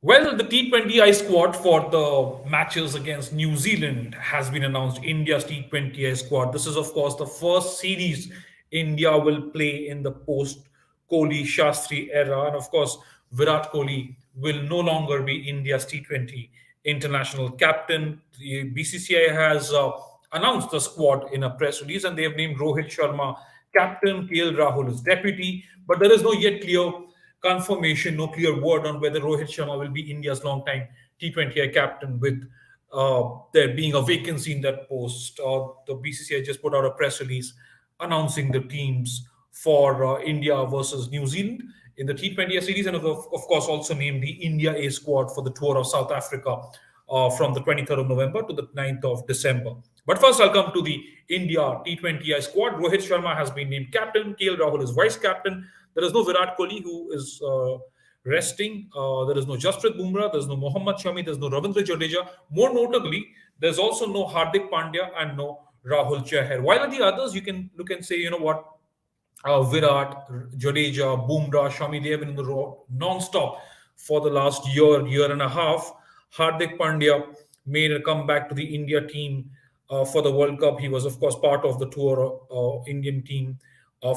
Well, the T20I squad for the matches against New Zealand has been announced. India's T20I squad. This is, of course, the first series India will play in the post Kohli Shastri era. And of course, Virat Kohli will no longer be India's T20 international captain. The BCCI has announced the squad in a press release, and they have named Rohit Sharma captain, KL Rahul as deputy. But there is no yet clear confirmation, no clear word on whether Rohit Sharma will be India's long-time T20I captain, with there being a vacancy in that post. The BCCI just put out a press release announcing the teams for India versus New Zealand in the T20I series, and of course also named the India A squad for the tour of South Africa from the 23rd of November to the 9th of December. But first, I'll come to the India T20I squad. Rohit Sharma has been named captain. KL Rahul is vice captain. There is no Virat Kohli, who is resting. There is no Jasprit Bumrah. There's no Mohammad Shami. There's no Ravindra Jadeja. More notably, there's also no Hardik Pandya and no Rahul Chahar. While at the others, you can look and say, you know what, Virat, Jadeja, Bumrah, Shami, they have been in the row non-stop for the last year and a half. Hardik Pandya made a comeback to the India team for the World Cup. He was, of course, part of the tour Indian team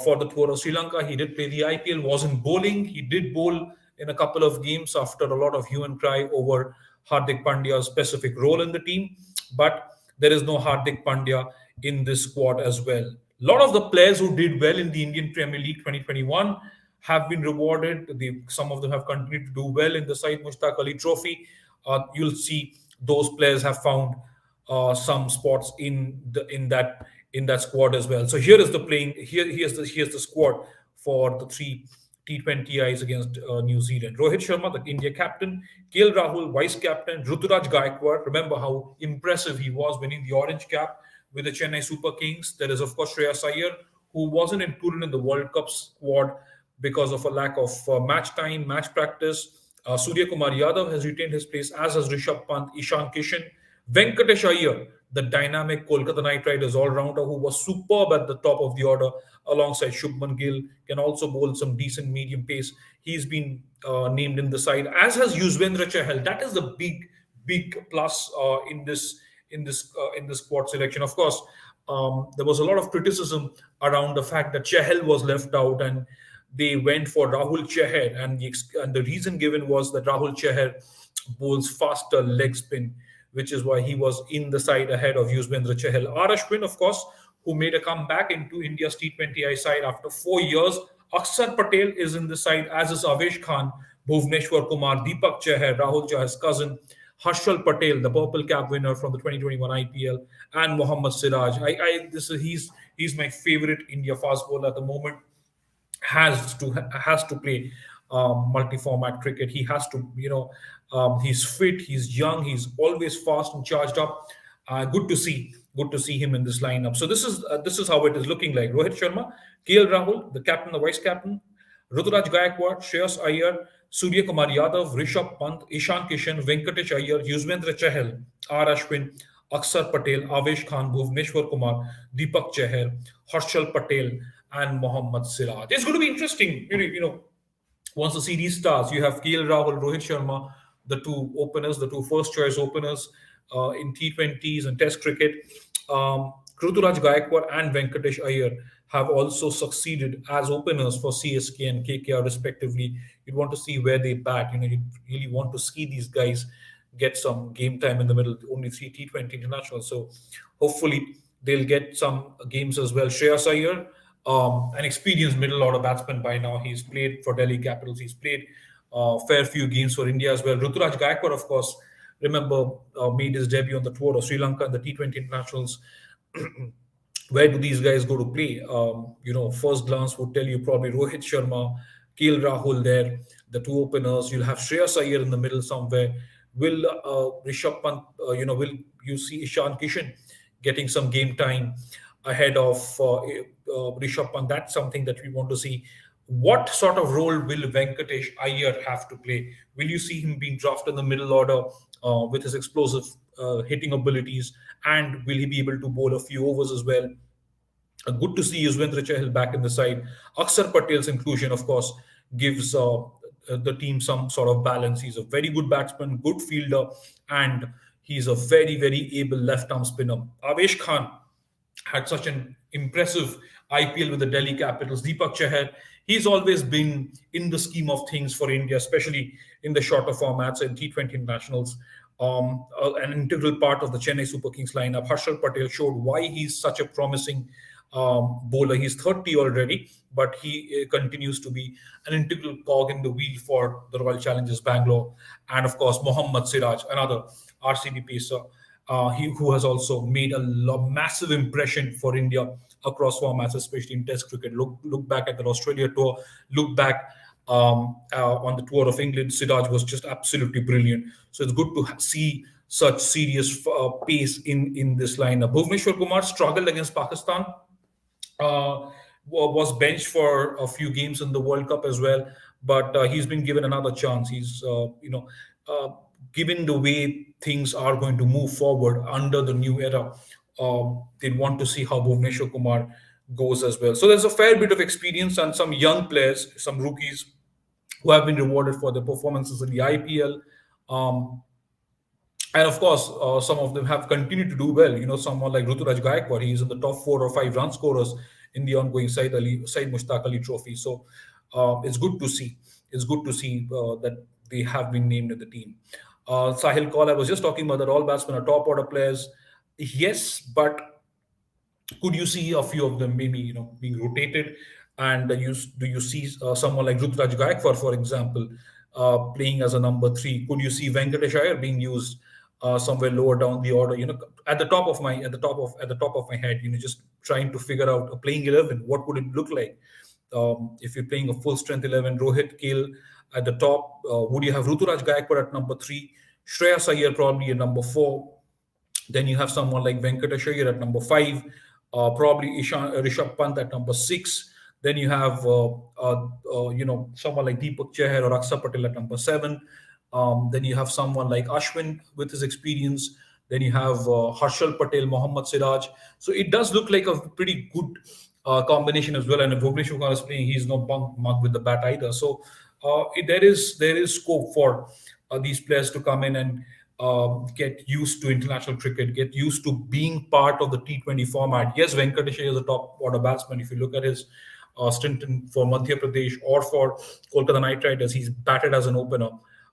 for the tour of Sri Lanka. He did play the IPL, wasn't bowling. He did bowl in a couple of games after a lot of hue and cry over Hardik Pandya's specific role in the team. But there is no Hardik Pandya in this squad as well. A lot of the players who did well in the Indian Premier League 2021 have been rewarded. Some of them have continued to do well in the Syed Mushtaq Ali Trophy. You'll see those players have found some spots in that squad as well. So here is the playing. Here's the squad for the three T20Is against New Zealand. Rohit Sharma, the India captain. KL Rahul, vice captain. Ruturaj Gaikwad. Remember how impressive he was winning the orange cap with the Chennai Super Kings. There is, of course, Shreyas Iyer, who wasn't included in the World Cup squad because of a lack of match time, match practice. Surya Kumar Yadav has retained his place, as has Rishabh Pant, Ishan Kishan. Venkatesh Iyer, the dynamic Kolkata Knight Riders all-rounder who was superb at the top of the order alongside Shubman Gill, can also bowl some decent medium pace. He's been named in the side, as has Yuzvendra Chahal. That is the big plus in this squad selection. Of course, there was a lot of criticism around the fact that Chahal was left out, and they went for Rahul Chahar, and the reason given was that Rahul Chahar bowls faster leg spin, which is why he was in the side ahead of Yuzvendra Chahal. Ashwin, of course, who made a comeback into India's T20I side after 4 years. Akshar Patel is in the side, as is Avesh Khan, Bhuvneshwar Kumar, Deepak Chahar, Rahul Chahar's cousin, Harshal Patel, the purple cap winner from the 2021 IPL, and Mohammad Siraj. He's my favorite India fast bowler at the moment. Has to play multi-format cricket. He has to, he's fit, he's young, he's always fast and charged up. Good to see him in this lineup. So this is how it is looking like. Rohit Sharma, KL Rahul, the captain, the vice captain, Ruturaj Gaikwad, Shreyas Iyer, Surya Kumar Yadav, Rishabh Pant, Ishan Kishan, Venkatesh Iyer, Yuzvendra Chahal, Ashwin, Akshar Patel, Avesh Khan, Bhuvneshwar Kumar, Deepak Chahar, Harshal Patel, and Mohammad Siraj. It's going to be interesting. Once the series starts, you have KL Rahul, Rohit Sharma, the two openers, the two first choice openers in T20s and Test cricket. Ruturaj Gaikwad and Venkatesh Iyer have also succeeded as openers for CSK and KKR respectively. You'd want to see where they bat. You really want to see these guys get some game time in the middle. Only 3 T20 internationals, so hopefully they'll get some games as well. Shreyas Iyer, an experienced middle order batsman by now. He's played for Delhi Capitals. He's played a fair few games for India as well. Ruturaj Gaikwad, of course, remember, made his debut on the tour of Sri Lanka and the T20 internationals. Where do these guys go to play? First glance would tell you probably Rohit Sharma, KL Rahul there, the two openers. You'll have Shreyas Iyer in the middle somewhere. Will Rishabh Pant, will you see Ishan Kishan getting some game time ahead of Rishabh Pant? That's something that we want to see. What sort of role will Venkatesh Iyer have to play? Will you see him being drafted in the middle order with his explosive hitting abilities? And will he be able to bowl a few overs as well? Good to see Yuzvendra Chahal back in the side. Akshar Patel's inclusion, of course, gives the team some sort of balance. He's a very good batsman, good fielder, and he's a very, very able left arm spinner. Avesh Khan had such an impressive IPL with the Delhi Capitals. Deepak Chahar, he's always been in the scheme of things for India, especially in the shorter formats and T20 internationals. An integral part of the Chennai Super Kings lineup. Harshal Patel showed why he's such a promising bowler. He's 30 already, but he continues to be an integral cog in the wheel for the Royal Challengers Bangalore. And of course, Mohammad Siraj, another RCB pacer, who has also made a massive impression for India across formats, especially in Test cricket. Look back at the Australia tour. Look back on the tour of England. Siraj was just absolutely brilliant. So it's good to see such serious pace in this lineup. Bhuvneshwar Kumar struggled against Pakistan. Was benched for a few games in the World Cup as well, but he's been given another chance. He's uh, given the way things are going to move forward under the new era. They want to see how Bhuvneshwar Kumar goes as well. So there's a fair bit of experience and some young players, some rookies who have been rewarded for their performances in the IPL. Um, and of course, some of them have continued to do well. Someone like Ruturaj Gaikwad, he's in the top 4 or 5 run scorers in the ongoing Said Mushtaq Ali Trophy. So it's good to see. It's good to see that they have been named in the team. Sahil Kaul, I was just talking about that all batsmen are top order players. Yes, but could you see a few of them maybe being rotated? And do you see someone like Rutraj Gaikwad, for example, playing as a number three? Could you see Venkatesh Iyer being used somewhere lower down the order? At the top of my head, just trying to figure out a playing 11. What would it look like if you're playing a full strength 11? Rohit Kale at the top. Would you have Ruturaj Gaikwad at number three? Shreyas Iyer probably at number four. Then you have someone like Venkatesh Iyer at number five, probably Rishabh Pant at number six. Then you have someone like Deepak Chahar or Aksa Patel at number seven. Then you have someone like Ashwin with his experience. Then you have Harshal Patel, Mohammad Siraj. So it does look like a pretty good combination as well. And if Bhuvneshwar Kumar is playing, he's no bunk mug with the bat either. So there is scope for these players to come in and get used to international cricket, get used to being part of the T20 format. Yes, Venkatesh is a top order batsman. If you look at his stint for Madhya Pradesh or for Kolkata Knight Riders, he's batted as an opener.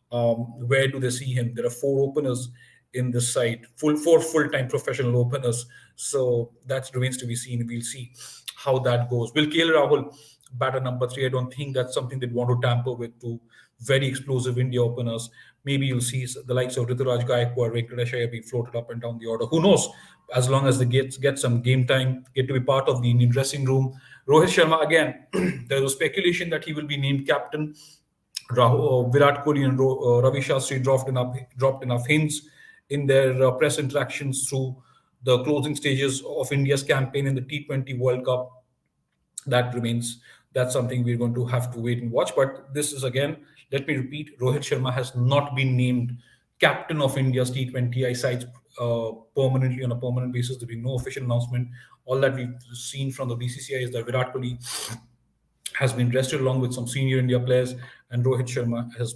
Where do they see him? There are four openers in this side, four full-time professional openers. So that remains to be seen. We'll see how that goes. Will KL Rahul batter number three? I don't think that's something they'd want to tamper with. Two very explosive India openers. Maybe you'll see the likes of Rituraj Gaikwad, Venkatesh Iyer being floated up and down the order. Who knows? As long as they get some game time, get to be part of the Indian dressing room. Rohit Sharma, again, there was speculation that he will be named captain. Virat Kohli and Ravi Shastri dropped enough hints in their press interactions through the closing stages of India's campaign in the T20 World Cup. That remains. That's something we're going to have to wait and watch. But this is, again, let me repeat, Rohit Sharma has not been named captain of India's T20I sides permanently on a permanent basis. There'll be no official announcement. All that we've seen from the BCCI is that Virat Kohli has been rested along with some senior India players, and Rohit Sharma has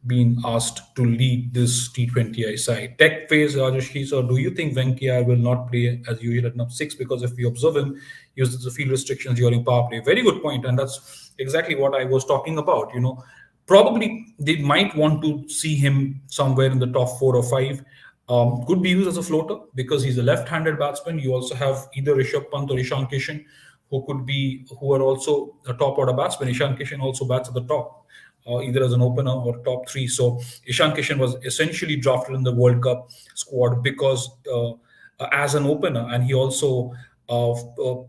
been asked to lead this T20I side. Tech phase, Rajesh, so do you think Venkaya will not play as usual at number six? Because if we observe him, he uses the field restrictions during power play. Very good point, and that's exactly what I was talking about. Probably they might want to see him somewhere in the top 4 or 5. Could be used as a floater because he's a left-handed batsman. You also have either Rishabh Pant or Ishan Kishan, who are also a top order batsman. Ishan Kishan also bats at the top, either as an opener or top three. So Ishan Kishan was essentially drafted in the World Cup squad because as an opener, and he also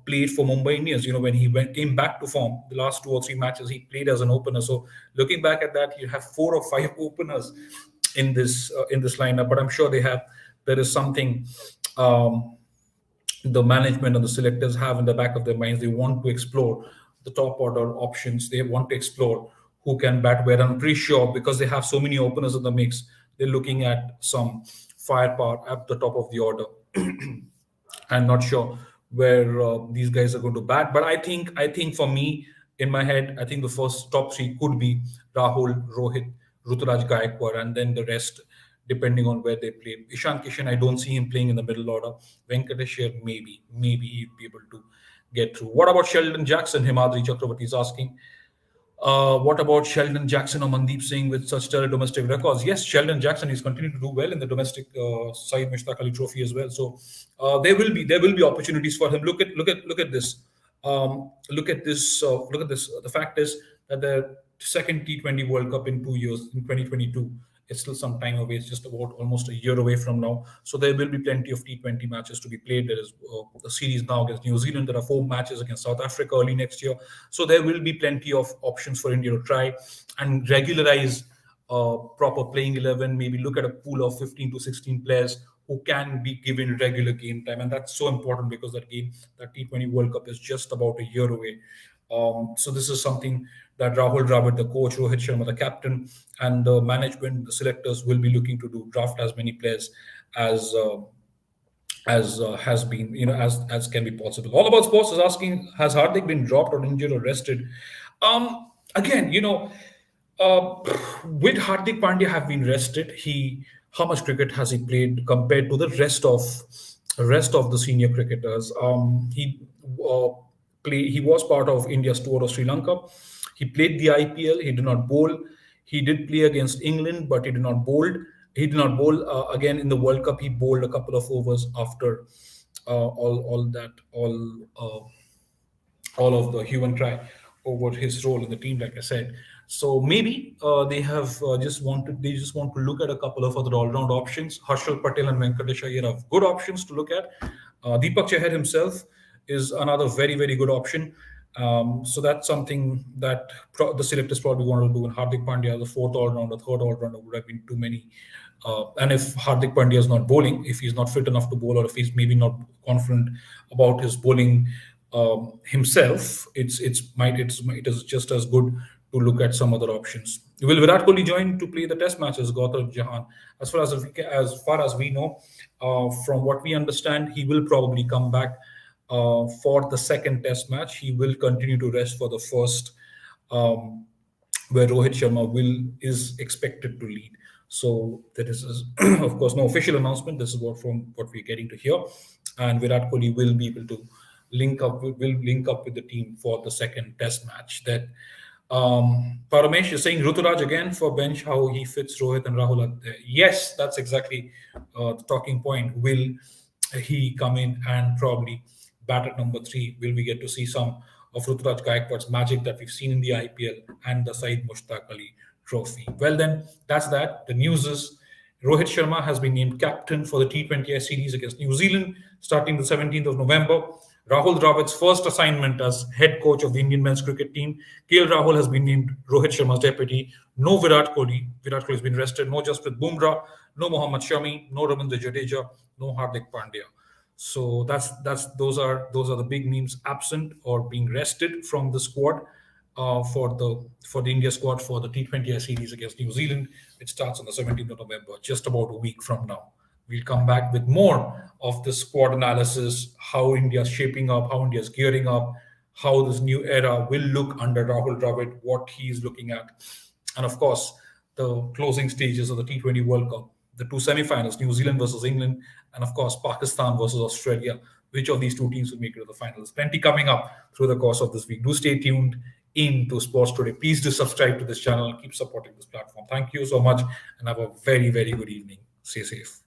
played for Mumbai Indians. When he came back to form, the last 2 or 3 matches he played as an opener. So looking back at that, you have 4 or 5 openers in this lineup. But I'm sure there is something. The management and the selectors have in the back of their minds. They want to explore the top order options. They want to explore who can bat where. I'm pretty sure because they have so many openers in the mix, they're looking at some firepower at the top of the order. I'm not sure where these guys are going to bat, but I think for me, in my head, I think the first top three could be Rahul, Rohit, Ruturaj Gaikwad, and then the rest, depending on where they play. Ishan Kishan, I don't see him playing in the middle order. Venkatesh Iyer, maybe he'd be able to get through. What about Sheldon Jackson? Himadri Chakravarti is asking. What about Sheldon Jackson or Mandeep Singh with such stellar domestic records? Yes, Sheldon Jackson is continuing to do well in the domestic Syed Mushtaq Ali Trophy as well. So there will be opportunities for him. Look at this. Look at this. Look at this. The fact is that the second T20 World Cup in 2 years, in 2022, it's still some time away. It's just about almost a year away from now. So there will be plenty of T20 matches to be played. There is the series now against New Zealand. There are 4 matches against South Africa early next year. So there will be plenty of options for India to try and regularize proper playing 11. Maybe look at a pool of 15 to 16 players who can be given regular game time, and that's so important because that T20 World Cup is just about a year away. So this is something that Rahul Dravid, the coach, Rohit Sharma, the captain, and the management, the selectors will be looking to do: draft as many players as has been, as can be possible. All About Sports is asking: has Hardik been dropped or injured or rested? Again, uh, would Hardik Pandya have been rested? How much cricket has he played compared to the rest of the senior cricketers? Uh, he was part of India's tour of Sri Lanka. He played the IPL. He did not bowl. He did play against England, but he did not bowl. He did not bowl again in the World Cup. He bowled a couple of overs after all of the hue and cry over his role in the team, like I said. So maybe they just want to look at a couple of other all-round options. Harshal Patel and Venkatesh Iyer have good options to look at. Deepak Chahar himself is another very, very good option. So that's something that the selectors probably want to do. And Hardik Pandya, the fourth all-rounder, third all-rounder, would have been too many. And if Hardik Pandya is not bowling, if he's not fit enough to bowl, or if he's maybe not confident about his bowling himself, it is just as good to look at some other options. Will Virat Kohli join to play the Test matches? Gautam Jahan. As far as we know, from what we understand, he will probably come back for the second Test match. He will continue to rest for the first, where Rohit Sharma is expected to lead. So there is, of course, no official announcement. This is from what we're getting to hear, and Virat Kohli will be able to link up with the team for the second Test match. That Paramesh is saying Ruturaj again for bench, how he fits Rohit and Rahul are there. Yes, that's exactly the talking point. Will he come in and probably bat at number 3? Will we get to see some of Ruturaj Gaikwad's magic that we've seen in the IPL and the Syed Mushtaq Ali Trophy? Well, then, that's that. The news is Rohit Sharma has been named captain for the T20I series against New Zealand starting the 17th of November. Rahul Dravid's first assignment as head coach of the Indian men's cricket team. KL Rahul has been named Rohit Sharma's deputy. No Virat Kohli. Virat Kohli has been rested. No Jasprit Bumrah. No Mohammad Shami. No Ravindra Jadeja. No Hardik Pandya. So those are the big names absent or being rested from the squad for the India squad for the T20I series against New Zealand, which starts on the 17th of November, just about a week from now. We'll come back with more of the squad analysis, how India's shaping up, how India's gearing up, how this new era will look under Rahul Dravid, what he's looking at. And of course, the closing stages of the T20 World Cup, the 2 semi-finals, New Zealand versus England, and of course, Pakistan versus Australia. Which of these 2 teams will make it to the finals? Plenty coming up through the course of this week. Do stay tuned into Sports Today. Please do subscribe to this channel and keep supporting this platform. Thank you so much and have a very, very good evening. Stay safe.